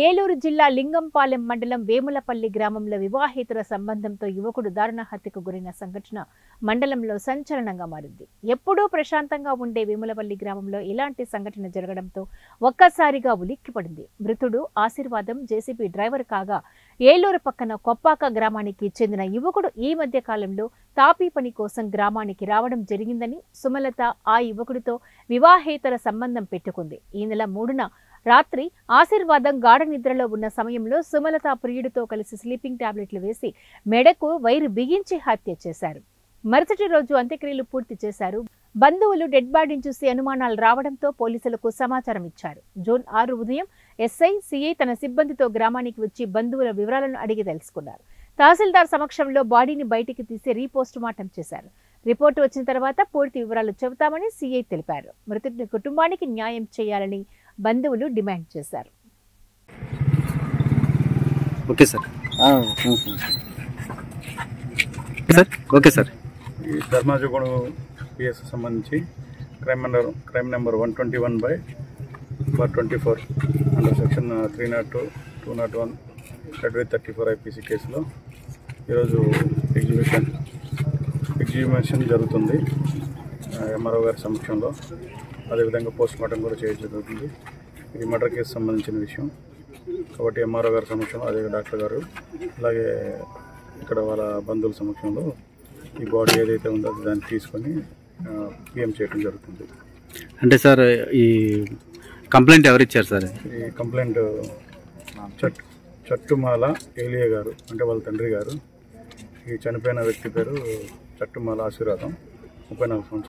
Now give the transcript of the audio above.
ఏలూరు జిల్లా లింగంపాలెం మండలం వేములపల్లి గ్రామంలో వివాహేతర సంబంధంతో యువకుడు దారుణ హత్యకు గురైన సంఘటన మండలంలో సంచలనంగా మారింది. ఎప్పుడూ ప్రశాంతంగా ఉండే వేములపల్లి గ్రామంలో ఇలాంటి సంఘటన జరగడంతో ఒక్కసారిగా ఉలిక్కిపడింది. మృతుడు ఆశీర్వాదం జేసీబీ డ్రైవర్ కాగా ఏలూరు పక్కన కొప్పాక గ్రామానికి చెందిన యువకుడు ఈ మధ్య కాలంలో తాపీ పని కోసం గ్రామానికి రావడం జరిగిందని సుమలత ఆ యువకుడితో వివాహేతర సంబంధం పెట్టుకుంది. ఈ నెల 3న రాత్రి ఆశీర్వాదం గాఢ నిద్రలో ఉన్న సమయంలో సుమలత ప్రియుడితో కలిసి స్లీపింగ్ టాబ్లెట్లు వేసి మెడకు వైరు బిగించి హత్య చేశారు. మరుసటి రోజు అంత్యక్రియలు పూర్తి చేశారు. బంధువులు డెడ్ బాడీని చూసి అనుమానాలు రావడంతో పోలీసులకు సమాచారం ఇచ్చారు. జూన్ 6 ఉదయం ఎస్ఐ, సిఐ తన సిబ్బందితో గ్రామానికి వచ్చి బంధువుల వివరాలను అడిగి తెలుసుకున్నారు. తహసీల్దార్ సమక్షంలో బాడీని బయటికి తీసి రీపోస్ట్ మార్టం చేశారు. రిపోర్టు వచ్చిన తర్వాత పూర్తి వివరాలు చెబుతామని సిఐ తెలిపారు. మృతుడి కుటుంబానికి న్యాయం చేయాలని బంధువులు డిమాండ్ చేశారు. Okay sir. ఈ ధర్మాజగూడ పిఎస్ సంబంధించి crime number 121/24 under section 302, 201, 34 IPC కేసులో ఈరోజు ఎగ్జిబిషన్ జరుగుతుంది ఎంఆర్ఓ గారి సమక్షంలో. అదేవిధంగా పోస్ట్ మార్టం కూడా చేయడం జరుగుతుంది. ఇది మర్డర్ కేసు సంబంధించిన విషయం కాబట్టి ఎంఆర్ఓ గారి సమక్షంలో, అదే డాక్టర్ గారు, అలాగే ఇక్కడ వాళ్ళ బంధువుల సమక్షంలో ఈ బాడీ ఏదైతే ఉందో దాన్ని తీసుకొని పిఎం చేయడం జరుగుతుంది. అంటే సార్, ఈ కంప్లైంట్ ఎవరు ఇచ్చారు సార్? ఈ కంప్లైంట్ చట్టుమాల ఏలియా గారు, అంటే వాళ్ళ తండ్రి గారు. ఈ చనిపోయిన వ్యక్తి పేరు చట్టుమాల ఆశీర్వాదం, 34 సంవత్సరాలు.